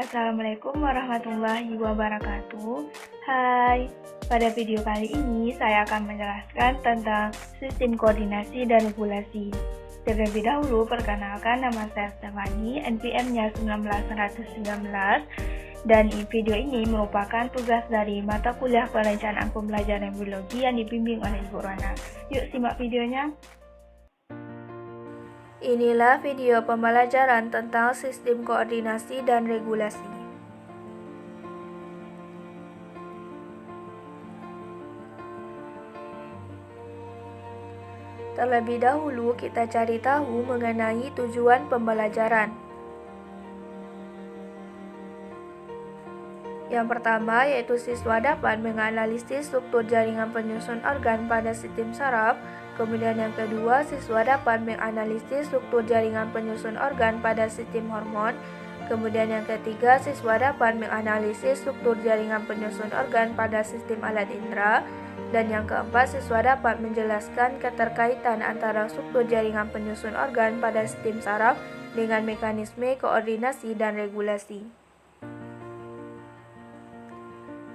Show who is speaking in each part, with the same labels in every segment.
Speaker 1: Assalamualaikum warahmatullahi wabarakatuh. Hai, pada video kali ini saya akan menjelaskan tentang sistem koordinasi dan regulasi. Terlebih dahulu, perkenalkan, nama saya Stefani, NPM-nya 19119, dan video ini merupakan tugas dari mata kuliah perencanaan pembelajaran biologi yang dibimbing oleh Ibu Rona. Yuk simak videonya. Inilah video pembelajaran tentang sistem koordinasi dan regulasi. Terlebih dahulu kita cari tahu mengenai tujuan pembelajaran. Yang pertama yaitu siswa dapat menganalisis struktur jaringan penyusun organ pada sistem saraf. Kemudian yang kedua, siswa dapat menganalisis struktur jaringan penyusun organ pada sistem hormon. Kemudian yang ketiga, siswa dapat menganalisis struktur jaringan penyusun organ pada sistem alat indera. Dan yang keempat, siswa dapat menjelaskan keterkaitan antara struktur jaringan penyusun organ pada sistem saraf dengan mekanisme koordinasi dan regulasi.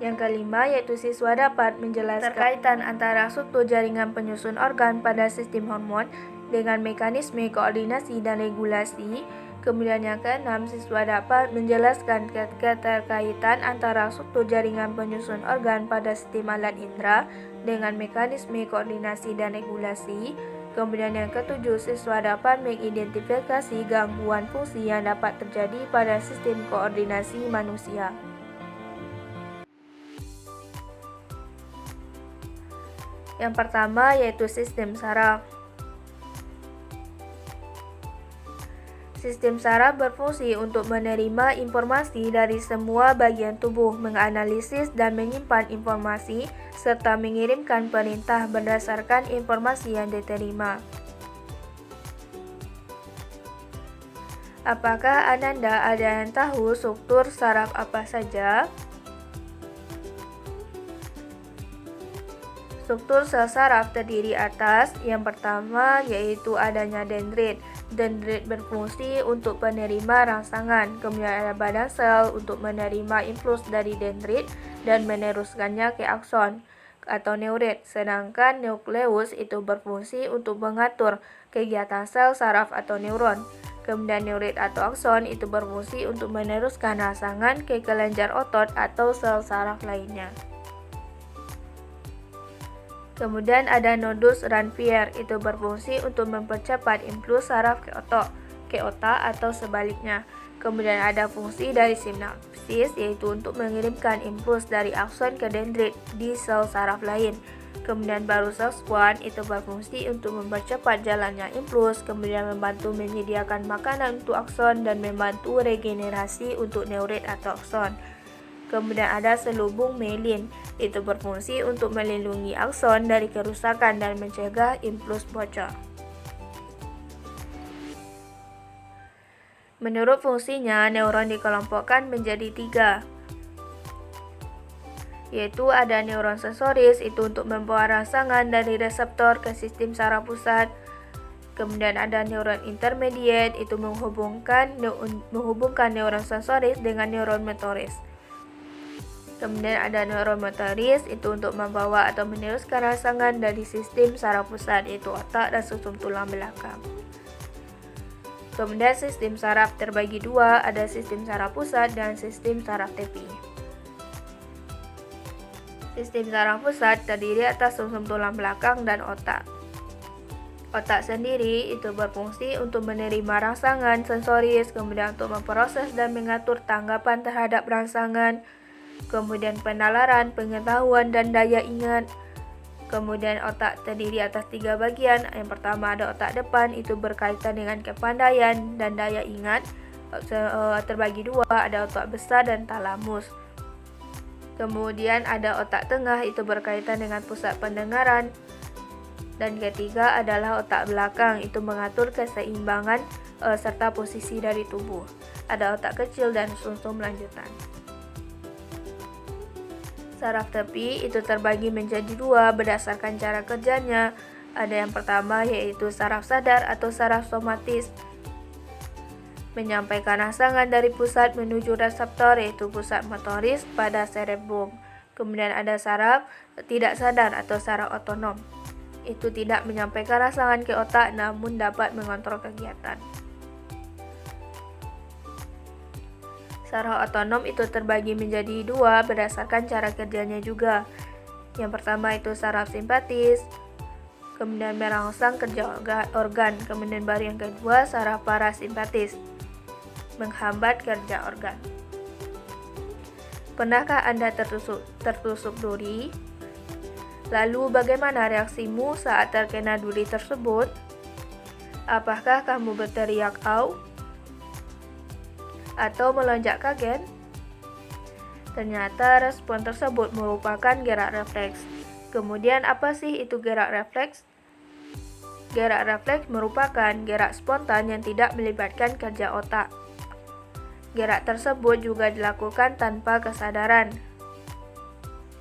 Speaker 1: Yang kelima yaitu siswa dapat menjelaskan keterkaitan antara struktur jaringan penyusun organ pada sistem hormon dengan mekanisme koordinasi dan regulasi. Kemudian yang keenam, siswa dapat menjelaskan keterkaitan antara struktur jaringan penyusun organ pada sistem alat indera dengan mekanisme koordinasi dan regulasi. Kemudian yang ketujuh, siswa dapat mengidentifikasi gangguan fungsi yang dapat terjadi pada sistem koordinasi manusia. Yang pertama yaitu sistem saraf. Sistem saraf berfungsi untuk menerima informasi dari semua bagian tubuh, menganalisis dan menyimpan informasi, serta mengirimkan perintah berdasarkan informasi yang diterima. Apakah Ananda ada yang tahu struktur saraf apa saja? Struktur sel saraf terdiri atas yang pertama yaitu adanya dendrit. Dendrit berfungsi untuk penerima rangsangan. Kemudian ada badan sel untuk menerima impuls dari dendrit dan meneruskannya ke akson atau neurit. Sedangkan nukleus itu berfungsi untuk mengatur kegiatan sel saraf atau neuron. Kemudian neurit atau akson itu berfungsi untuk meneruskan rangsangan ke kelenjar otot atau sel saraf lainnya. Kemudian ada nodus Ranvier, itu berfungsi untuk mempercepat impuls saraf ke otak atau sebaliknya. Kemudian ada fungsi dari sinapsis, yaitu untuk mengirimkan impuls dari akson ke dendrit di sel saraf lain. Kemudian baru sel Schwann itu berfungsi untuk mempercepat jalannya impuls, kemudian membantu menyediakan makanan untuk akson dan membantu regenerasi untuk neurit atau akson. Kemudian ada selubung myelin, itu berfungsi untuk melindungi akson dari kerusakan dan mencegah impuls bocor. Menurut fungsinya, neuron dikelompokkan menjadi 3, yaitu ada neuron sensoris, itu untuk membawa rangsangan dari reseptor ke sistem saraf pusat. Kemudian ada neuron intermediate, itu menghubungkan neuron sensoris dengan neuron motoris. Kemudian ada neuron motoris, itu untuk membawa atau meneruskan rangsangan dari sistem saraf pusat, yaitu otak dan sumsum tulang belakang. Kemudian sistem saraf terbagi dua, ada sistem saraf pusat dan sistem saraf tepi. Sistem saraf pusat terdiri atas sumsum tulang belakang dan otak. Otak sendiri itu berfungsi untuk menerima rangsangan sensoris, kemudian untuk memproses dan mengatur tanggapan terhadap rangsangan, kemudian penalaran, pengetahuan, dan daya ingat. Kemudian otak terdiri atas 3 bagian. Yang pertama ada otak depan, itu berkaitan dengan kepandaian dan daya ingat. Terbagi dua, ada otak besar dan talamus. Kemudian ada otak tengah, itu berkaitan dengan pusat pendengaran. Dan ketiga adalah otak belakang, itu mengatur keseimbangan serta posisi dari tubuh. Ada otak kecil dan sumsum lanjutan. Saraf tepi itu terbagi menjadi 2 berdasarkan cara kerjanya. Ada yang pertama yaitu saraf sadar atau saraf somatis. menyampaikan rangsangan dari pusat menuju reseptor, yaitu pusat motoris pada cerebrum. Kemudian ada saraf tidak sadar atau saraf otonom. Itu tidak menyampaikan rangsangan ke otak namun dapat mengontrol kegiatan. Saraf otonom itu terbagi menjadi dua berdasarkan cara kerjanya juga. Yang pertama itu saraf simpatis, kemudian merangsang kerja organ. Kemudian baru yang kedua saraf parasimpatis, menghambat kerja organ. Pernahkah Anda tertusuk duri? Lalu bagaimana reaksimu saat terkena duri tersebut? Apakah kamu berteriak "au" atau melonjak kaget? Ternyata respon tersebut merupakan gerak refleks. Kemudian apa sih itu gerak refleks? Gerak refleks merupakan gerak spontan yang tidak melibatkan kerja otak. Gerak tersebut juga dilakukan tanpa kesadaran.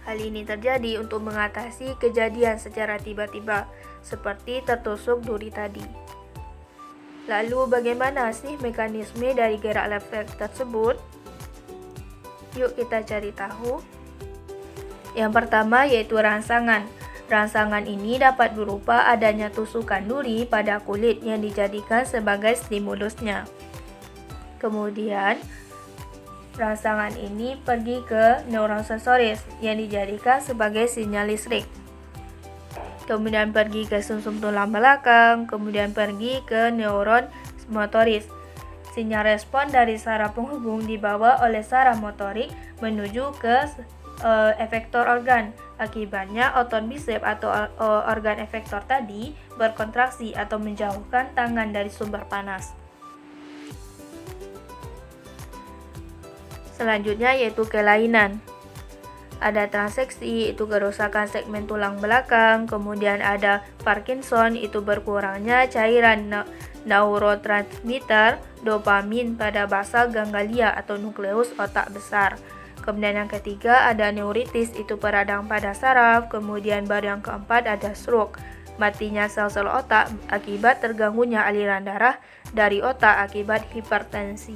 Speaker 1: Hal ini terjadi untuk mengatasi kejadian secara tiba-tiba, seperti tertusuk duri tadi. Lalu bagaimana sih mekanisme dari gerak refleks tersebut? Yuk kita cari tahu. Yang pertama yaitu rangsangan. Rangsangan ini dapat berupa adanya tusukan duri pada kulit yang dijadikan sebagai stimulusnya. Kemudian, rangsangan ini pergi ke neuron sensoris yang dijadikan sebagai sinyal listrik. Kemudian pergi ke sumsum tulang belakang, kemudian pergi ke neuron motoris. Sinyal respon dari saraf penghubung dibawa oleh saraf motorik menuju ke efektor organ. Akibatnya otot bisep atau organ efektor tadi berkontraksi atau menjauhkan tangan dari sumber panas. Selanjutnya yaitu kelainan. Ada transeksi, itu kerusakan segmen tulang belakang. Kemudian ada Parkinson, itu berkurangnya cairan neurotransmitter dopamin pada basal ganglia atau nukleus otak besar. Kemudian yang ketiga ada neuritis, itu peradang pada saraf. Kemudian baru yang keempat ada stroke, matinya sel-sel otak akibat terganggunya aliran darah dari otak akibat hipertensi.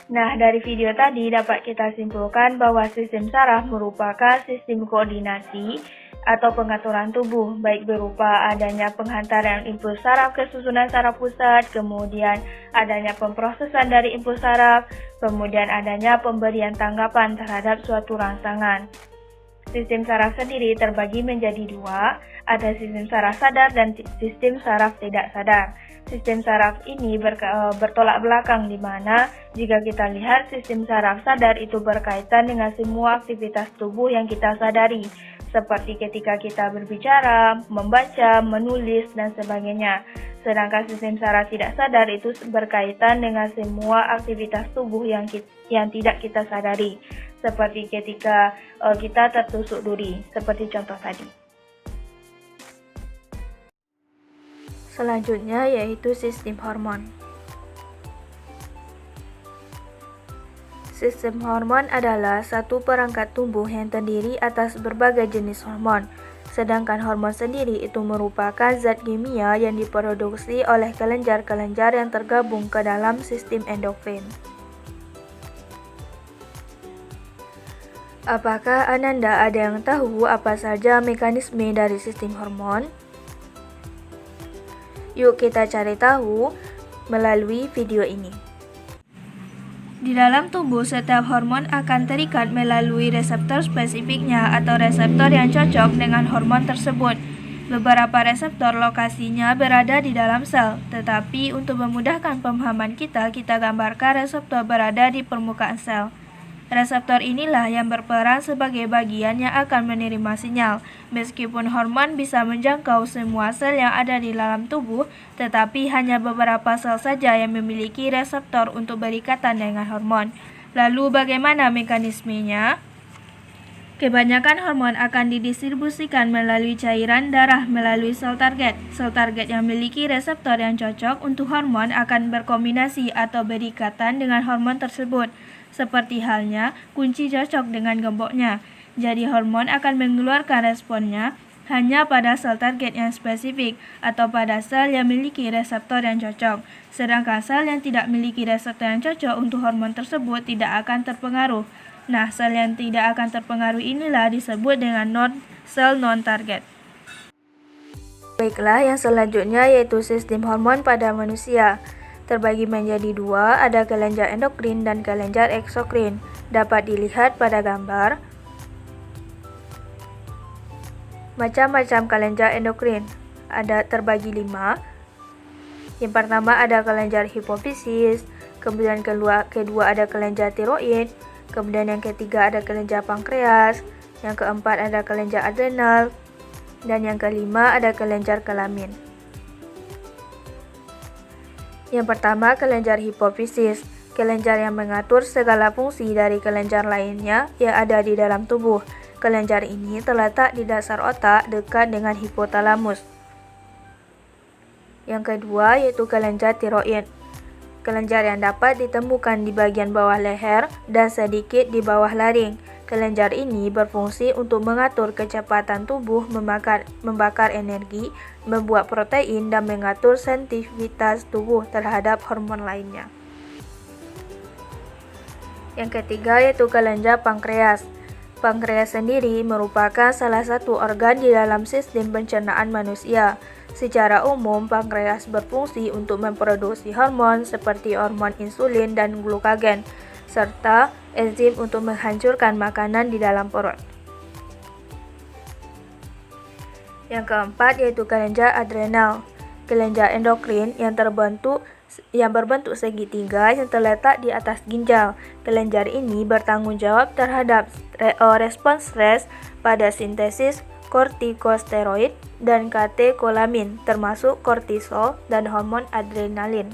Speaker 1: Nah, dari video tadi dapat kita simpulkan bahwa sistem saraf merupakan sistem koordinasi atau pengaturan tubuh, baik berupa adanya penghantaran impuls saraf ke susunan saraf pusat, kemudian adanya pemrosesan dari impuls saraf, kemudian adanya pemberian tanggapan terhadap suatu rangsangan. Sistem saraf sendiri terbagi menjadi dua, ada sistem saraf sadar dan sistem saraf tidak sadar. Sistem saraf ini bertolak belakang, di mana jika kita lihat sistem saraf sadar itu berkaitan dengan semua aktivitas tubuh yang kita sadari, seperti ketika kita berbicara, membaca, menulis, dan sebagainya. Sedangkan sistem saraf tidak sadar itu berkaitan dengan semua aktivitas tubuh yang tidak kita sadari, seperti ketika kita tertusuk duri, seperti contoh tadi. Selanjutnya yaitu sistem hormon. Sistem hormon adalah satu perangkat tubuh yang terdiri atas berbagai jenis hormon. Sedangkan hormon sendiri itu merupakan zat kimia yang diproduksi oleh kelenjar-kelenjar yang tergabung ke dalam sistem endokrin. Apakah Ananda ada yang tahu apa saja mekanisme dari sistem hormon? Yuk kita cari tahu melalui video ini. Di dalam tubuh, setiap hormon akan terikat melalui reseptor spesifiknya atau reseptor yang cocok dengan hormon tersebut. Beberapa reseptor lokasinya berada di dalam sel, tetapi untuk memudahkan pemahaman kita gambarkan reseptor berada di permukaan sel. Reseptor inilah yang berperan sebagai bagian yang akan menerima sinyal. Meskipun hormon bisa menjangkau semua sel yang ada di dalam tubuh, tetapi hanya beberapa sel saja yang memiliki reseptor untuk berikatan dengan hormon. Lalu bagaimana mekanismenya? Kebanyakan hormon akan didistribusikan melalui cairan darah melalui sel target. Sel target yang memiliki reseptor yang cocok untuk hormon akan berkombinasi atau berikatan dengan hormon tersebut. Seperti halnya kunci cocok dengan gemboknya. Jadi hormon akan mengeluarkan responnya hanya pada sel target yang spesifik atau pada sel yang memiliki reseptor yang cocok. Sedangkan sel yang tidak memiliki reseptor yang cocok untuk hormon tersebut tidak akan terpengaruh. Nah, sel yang tidak akan terpengaruh inilah disebut dengan sel non-target. Baiklah, yang selanjutnya yaitu sistem hormon pada manusia. Terbagi menjadi dua, ada kelenjar endokrin dan kelenjar eksokrin. Dapat dilihat pada gambar. Macam-macam kelenjar endokrin ada terbagi 5. Yang pertama ada kelenjar hipofisis, kemudian kedua ada kelenjar tiroid, kemudian yang ketiga ada kelenjar pankreas, yang keempat ada kelenjar adrenal, dan yang kelima ada kelenjar kelamin. Yang pertama kelenjar hipofisis, kelenjar yang mengatur segala fungsi dari kelenjar lainnya yang ada di dalam tubuh. Kelenjar ini terletak di dasar otak dekat dengan hipotalamus. Yang kedua yaitu kelenjar tiroid. Kelenjar yang dapat ditemukan di bagian bawah leher dan sedikit di bawah laring. Kelenjar ini berfungsi untuk mengatur kecepatan tubuh membakar energi, membuat protein, dan mengatur sensitivitas tubuh terhadap hormon lainnya. Yang ketiga yaitu kelenjar pankreas. Pankreas sendiri merupakan salah satu organ di dalam sistem pencernaan manusia. Secara umum, pankreas berfungsi untuk memproduksi hormon seperti hormon insulin dan glukagen, serta enzim untuk menghancurkan makanan di dalam perut. Yang keempat yaitu kelenjar adrenal. Kelenjar endokrin yang berbentuk segitiga yang terletak di atas ginjal. Kelenjar ini bertanggung jawab terhadap respons stres pada sintesis kortikosteroid dan katekolamin, termasuk kortisol dan hormon adrenalin.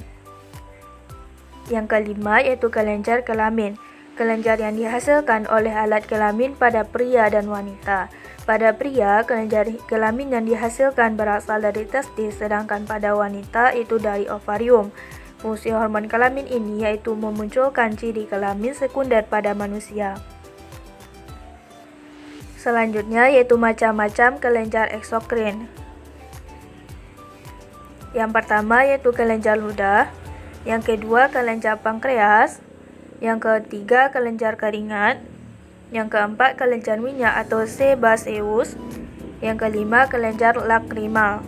Speaker 1: Yang kelima yaitu kelenjar kelamin. Kelenjar yang dihasilkan oleh alat kelamin pada pria dan wanita. Pada pria, kelenjar kelamin yang dihasilkan berasal dari testis, sedangkan pada wanita itu dari ovarium. Fungsi hormon kelamin ini yaitu memunculkan ciri kelamin sekunder pada manusia. Selanjutnya yaitu macam-macam kelenjar eksokrin. Yang pertama yaitu kelenjar ludah, yang kedua kelenjar pankreas, yang ketiga kelenjar keringat, yang keempat kelenjar minyak atau sebaceus, yang kelima kelenjar lakrimal.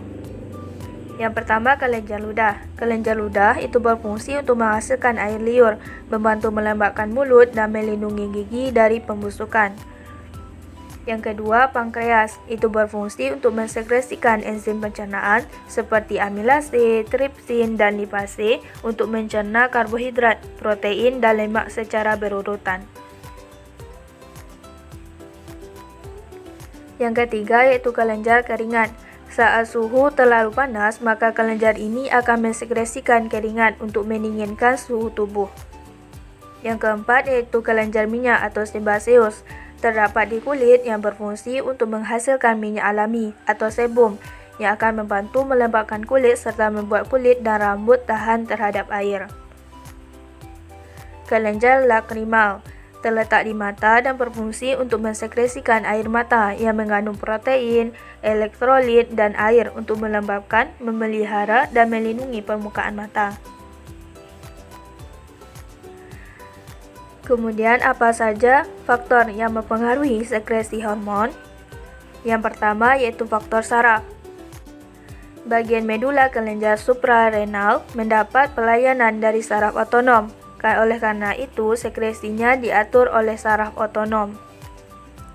Speaker 1: Yang pertama kelenjar ludah. Kelenjar ludah itu berfungsi untuk menghasilkan air liur, membantu melembabkan mulut dan melindungi gigi dari pembusukan. Yang kedua pankreas, itu berfungsi untuk mensekresikan enzim pencernaan seperti amilase, tripsin, dan lipase untuk mencerna karbohidrat, protein, dan lemak secara berurutan. Yang ketiga yaitu kelenjar keringat. Saat suhu terlalu panas, maka kelenjar ini akan mensekresikan keringat untuk mendinginkan suhu tubuh. Yang keempat yaitu kelenjar minyak atau sebaceus. Terdapat di kulit yang berfungsi untuk menghasilkan minyak alami atau sebum yang akan membantu melembabkan kulit serta membuat kulit dan rambut tahan terhadap air. Kelenjar lakrimal terletak di mata dan berfungsi untuk mensekresikan air mata yang mengandung protein, elektrolit, dan air untuk melembabkan, memelihara, dan melindungi permukaan mata. Kemudian apa saja faktor yang mempengaruhi sekresi hormon? Yang pertama yaitu faktor saraf. Bagian medula kelenjar suprarenal mendapat pelayanan dari saraf otonom. Oleh karena itu, sekresinya diatur oleh saraf otonom.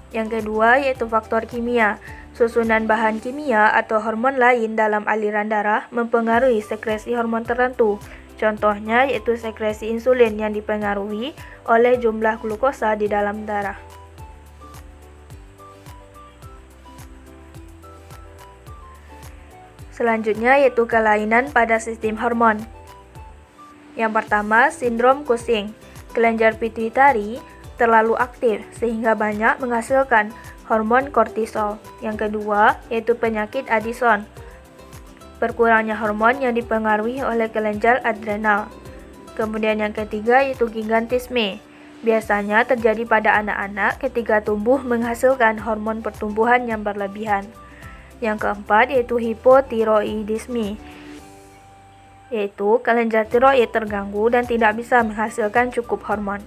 Speaker 1: Yang kedua yaitu faktor kimia. Susunan bahan kimia atau hormon lain dalam aliran darah mempengaruhi sekresi hormon tertentu. Contohnya yaitu sekresi insulin yang dipengaruhi oleh jumlah glukosa di dalam darah. Selanjutnya yaitu kelainan pada sistem hormon. Yang pertama, sindrom Cushing. Kelenjar pituitari terlalu aktif sehingga banyak menghasilkan hormon kortisol. Yang kedua, yaitu penyakit Addison. Berkurangnya hormon yang dipengaruhi oleh kelenjar adrenal. Kemudian yang ketiga yaitu gigantisme. Biasanya terjadi pada anak-anak ketika tumbuh menghasilkan hormon pertumbuhan yang berlebihan. Yang keempat yaitu hipotiroidisme, yaitu kelenjar tiroid terganggu dan tidak bisa menghasilkan cukup hormon.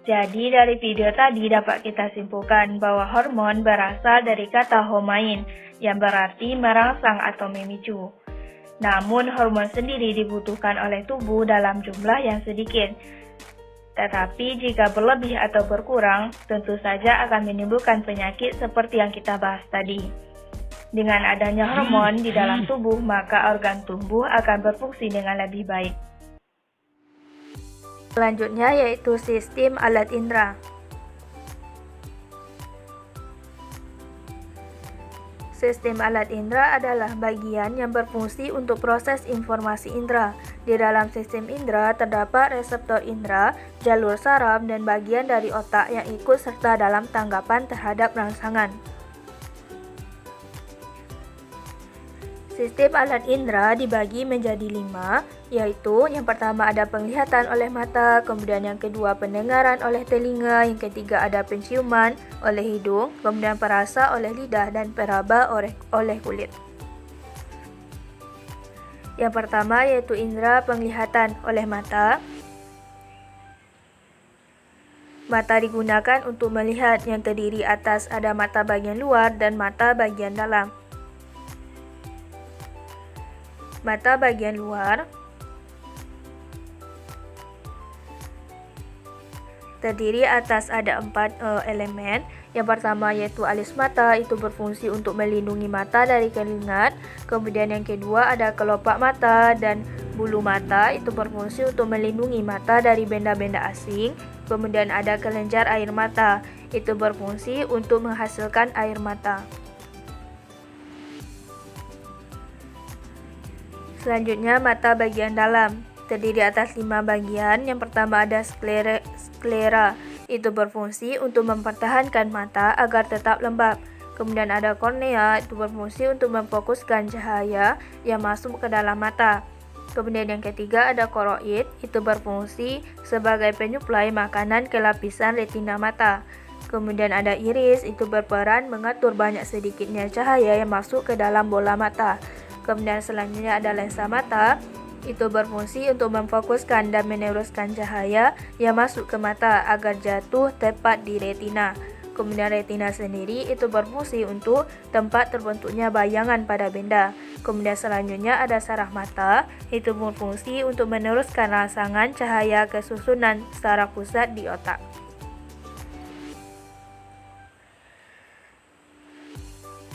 Speaker 1: Jadi dari video tadi dapat kita simpulkan bahwa hormon berasal dari kata homain yang berarti merangsang atau memicu. Namun hormon sendiri dibutuhkan oleh tubuh dalam jumlah yang sedikit. Tetapi jika berlebih atau berkurang, tentu saja akan menimbulkan penyakit seperti yang kita bahas tadi. Dengan adanya hormon di dalam tubuh, maka organ tubuh akan berfungsi dengan lebih baik. Selanjutnya yaitu sistem alat indera. Sistem alat indera adalah bagian yang berfungsi untuk proses informasi indera. Di dalam sistem indera terdapat reseptor indera, jalur saraf, dan bagian dari otak yang ikut serta dalam tanggapan terhadap rangsangan. Sistem alat indera dibagi menjadi 5, yaitu yang pertama ada penglihatan oleh mata, kemudian yang kedua pendengaran oleh telinga, yang ketiga ada penciuman oleh hidung, kemudian perasa oleh lidah, dan peraba oleh kulit. Yang pertama yaitu indera penglihatan oleh mata. Mata digunakan untuk melihat, yang terdiri atas ada mata bagian luar dan mata bagian dalam. Mata bagian luar terdiri atas ada 4 elemen. Yang pertama yaitu alis mata, itu berfungsi untuk melindungi mata dari keringat. Kemudian yang kedua ada kelopak mata dan bulu mata, itu berfungsi untuk melindungi mata dari benda-benda asing. Kemudian ada kelenjar air mata, itu berfungsi untuk menghasilkan air mata. Selanjutnya mata bagian dalam, terdiri atas 5 bagian. Yang pertama ada sklera, itu berfungsi untuk mempertahankan mata agar tetap lembab. Kemudian ada kornea, itu berfungsi untuk memfokuskan cahaya yang masuk ke dalam mata. Kemudian yang ketiga ada koroid, itu berfungsi sebagai penyuplai makanan ke lapisan retina mata. Kemudian ada iris, itu berperan mengatur banyak sedikitnya cahaya yang masuk ke dalam bola mata. Kemudian selanjutnya ada lensa mata, itu berfungsi untuk memfokuskan dan meneruskan cahaya yang masuk ke mata agar jatuh tepat di retina. Kemudian retina sendiri itu berfungsi untuk tempat terbentuknya bayangan pada benda. Kemudian selanjutnya ada saraf mata, itu berfungsi untuk meneruskan rangsangan cahaya ke susunan saraf pusat di otak.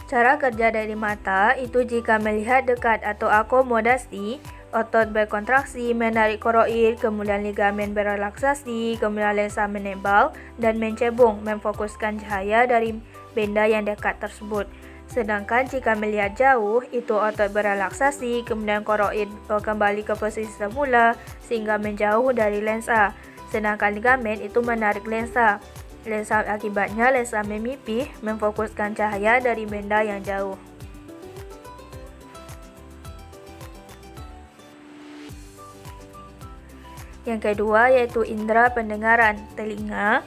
Speaker 1: Cara kerja dari mata itu jika melihat dekat atau akomodasi, otot berkontraksi, menarik koroid, kemudian ligamen berelaksasi, kemudian lensa menebal dan mencebong, memfokuskan cahaya dari benda yang dekat tersebut. Sedangkan jika melihat jauh, itu otot berelaksasi, kemudian koroid kembali ke posisi semula sehingga menjauh dari lensa. Sedangkan ligamen itu menarik lensa. Akibatnya lensa memipih, memfokuskan cahaya dari benda yang jauh. Yang kedua yaitu indera pendengaran, telinga.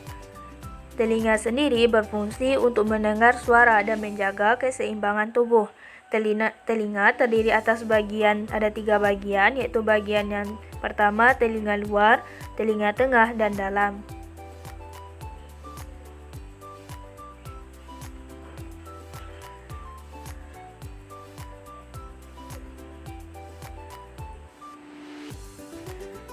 Speaker 1: Telinga sendiri berfungsi untuk mendengar suara dan menjaga keseimbangan tubuh. Telinga terdiri atas ada 3 bagian, yaitu bagian yang pertama telinga luar, telinga tengah, dan dalam.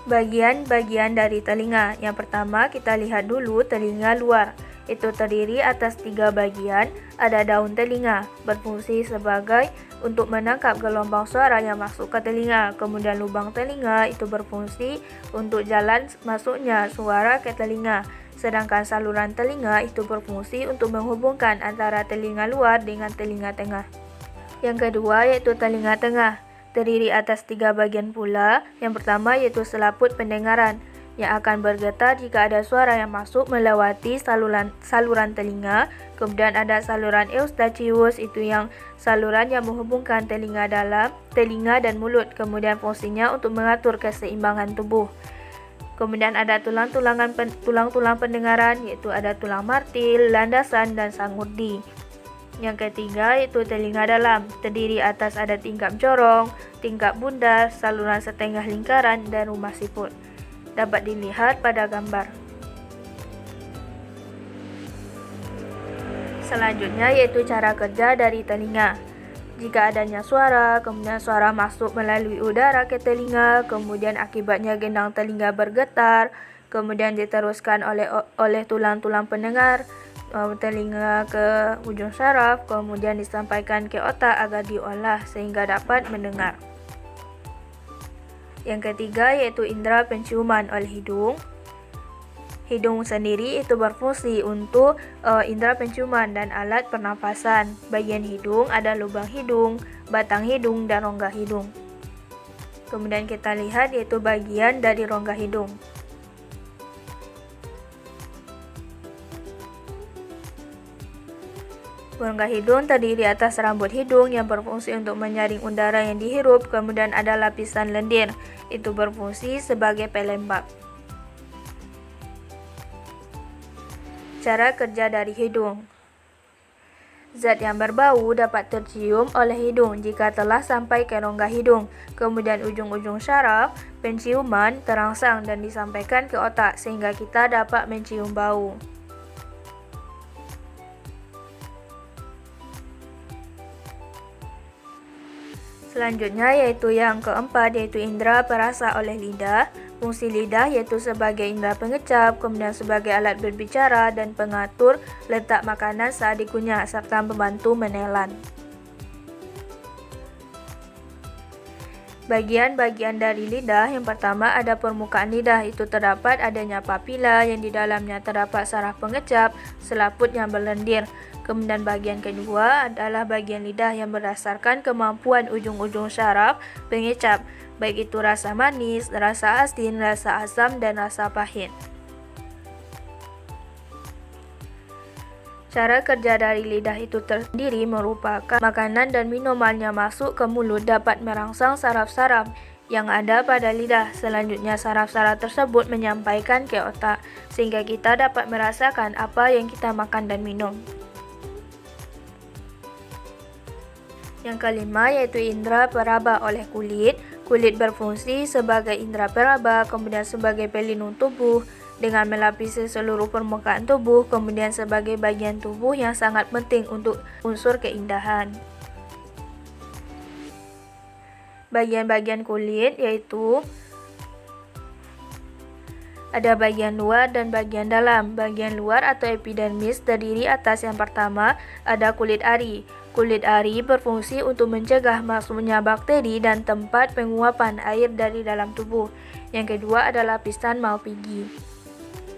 Speaker 1: Bagian-bagian dari telinga. Yang pertama kita lihat dulu telinga luar. Itu terdiri atas 3 bagian. Ada daun telinga, berfungsi sebagai untuk menangkap gelombang suara yang masuk ke telinga. Kemudian lubang telinga itu berfungsi untuk jalan masuknya suara ke telinga. Sedangkan saluran telinga itu berfungsi untuk menghubungkan antara telinga luar dengan telinga tengah. Yang kedua yaitu telinga tengah. Terdiri atas 3 bagian pula. Yang pertama yaitu selaput pendengaran yang akan bergetar jika ada suara yang masuk melewati saluran telinga. Kemudian ada saluran eustachius, itu yang saluran yang menghubungkan telinga dalam, telinga dan mulut. Kemudian fungsinya untuk mengatur keseimbangan tubuh. Kemudian ada tulang-tulang pendengaran, yaitu ada tulang martil, landasan, dan sangurdi. Yang ketiga yaitu telinga dalam, terdiri atas ada tingkap jorong, tingkap bundar, saluran setengah lingkaran, dan rumah siput. Dapat dilihat pada gambar. Selanjutnya yaitu cara kerja dari telinga. Jika adanya suara, kemudian suara masuk melalui udara ke telinga, kemudian akibatnya gendang telinga bergetar, kemudian diteruskan oleh tulang-tulang pendengar, telinga ke ujung saraf, kemudian disampaikan ke otak agar diolah sehingga dapat mendengar. Yang ketiga yaitu indera penciuman oleh hidung. Hidung sendiri itu berfungsi untuk indera penciuman dan alat pernafasan. Bagian hidung ada lubang hidung, batang hidung, dan rongga hidung. Kemudian kita lihat yaitu bagian dari rongga hidung. Rongga hidung terdiri atas rambut hidung yang berfungsi untuk menyaring udara yang dihirup, kemudian ada lapisan lendir, itu berfungsi sebagai pelembab. Cara kerja dari hidung. Zat yang berbau dapat tercium oleh hidung jika telah sampai ke rongga hidung, kemudian ujung-ujung syaraf penciuman terangsang dan disampaikan ke otak sehingga kita dapat mencium bau. Selanjutnya yaitu yang keempat yaitu indera perasa oleh lidah. Fungsi lidah yaitu sebagai indera pengecap, kemudian sebagai alat berbicara dan pengatur letak makanan saat dikunyah serta membantu menelan. Bagian-bagian dari lidah, yang pertama ada permukaan lidah, itu terdapat adanya papila yang di dalamnya terdapat saraf pengecap, selaput yang berlendir. Kemudian bagian kedua adalah bagian lidah yang berdasarkan kemampuan ujung-ujung syaraf pengecap, baik itu rasa manis, rasa asin, rasa asam, dan rasa pahit. Cara kerja dari lidah itu tersendiri merupakan makanan dan minuman yang masuk ke mulut dapat merangsang saraf-saraf yang ada pada lidah. Selanjutnya saraf-saraf tersebut menyampaikan ke otak sehingga kita dapat merasakan apa yang kita makan dan minum. Yang kelima yaitu indera peraba oleh kulit. Kulit berfungsi sebagai indera peraba, kemudian sebagai pelindung tubuh dengan melapisi seluruh permukaan tubuh, kemudian sebagai bagian tubuh yang sangat penting untuk unsur keindahan. Bagian-bagian kulit yaitu ada bagian luar dan bagian dalam. Bagian luar atau epidermis terdiri atas yang pertama ada kulit ari. Kulit ari berfungsi untuk mencegah masuknya bakteri dan tempat penguapan air dari dalam tubuh. Yang kedua adalah lapisan Malpighi.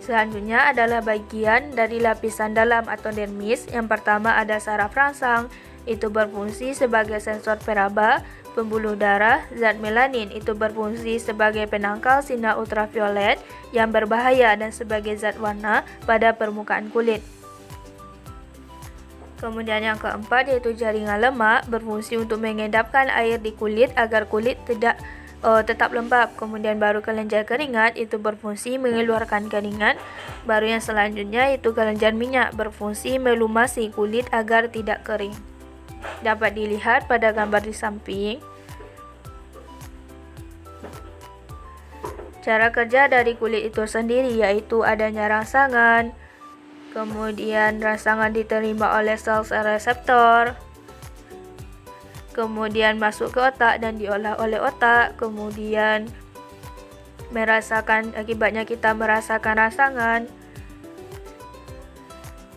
Speaker 1: Selanjutnya adalah bagian dari lapisan dalam atau dermis. Yang pertama ada saraf rangsang, itu berfungsi sebagai sensor peraba, pembuluh darah. Zat melanin itu berfungsi sebagai penangkal sinar ultraviolet yang berbahaya dan sebagai zat warna pada permukaan kulit. Kemudian yang keempat yaitu jaringan lemak, berfungsi untuk mengedapkan air di kulit agar kulit tetap lembab. Kemudian baru kelenjar keringat, itu berfungsi mengeluarkan keringat. Baru yang selanjutnya yaitu kelenjar minyak, berfungsi melumasi kulit agar tidak kering. Dapat dilihat pada gambar di samping. Cara kerja dari kulit itu sendiri yaitu adanya rangsangan, kemudian rangsangan diterima oleh sel-sel reseptor, kemudian masuk ke otak dan diolah oleh otak, kemudian akibatnya kita merasakan rangsangan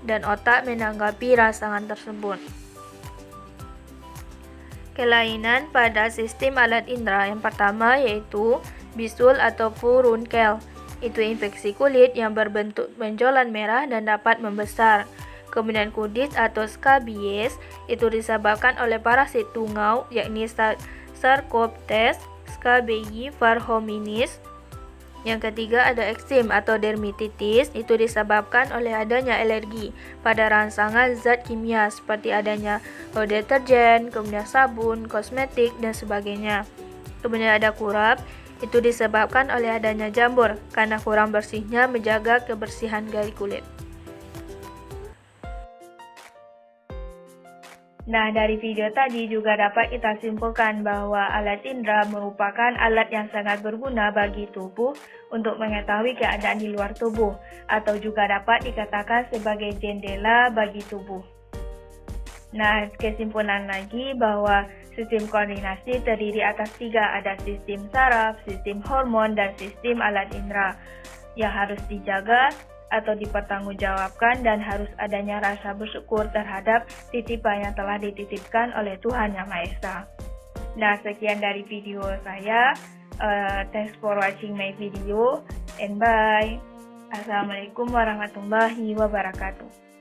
Speaker 1: dan otak menanggapi rangsangan tersebut. Kelainan pada sistem alat indera yang pertama yaitu bisul atau furunkel. Itu infeksi kulit yang berbentuk benjolan merah dan dapat membesar. Kemudian kudis atau skabies itu disebabkan oleh parasit tungau yakni Sarcoptes scabiei varhominis. Yang ketiga ada eksim atau dermatitis, itu disebabkan oleh adanya alergi pada rangsangan zat kimia seperti adanya deterjen, kemudian sabun, kosmetik, dan sebagainya. Kemudian ada kurap, Itu disebabkan oleh adanya jamur, karena kurang bersihnya menjaga kebersihan dari kulit. Nah, dari video tadi juga dapat kita simpulkan bahwa alat indera merupakan alat yang sangat berguna bagi tubuh untuk mengetahui keadaan di luar tubuh, atau juga dapat dikatakan sebagai jendela bagi tubuh. Nah, kesimpulan lagi bahwa sistem koordinasi terdiri atas 3, ada sistem saraf, sistem hormon, dan sistem alat indera yang harus dijaga atau dipertanggungjawabkan, dan harus adanya rasa bersyukur terhadap titipan yang telah dititipkan oleh Tuhan Yang Maha Esa. Nah, sekian dari video saya. Thanks for watching my video and bye. Assalamualaikum warahmatullahi wabarakatuh.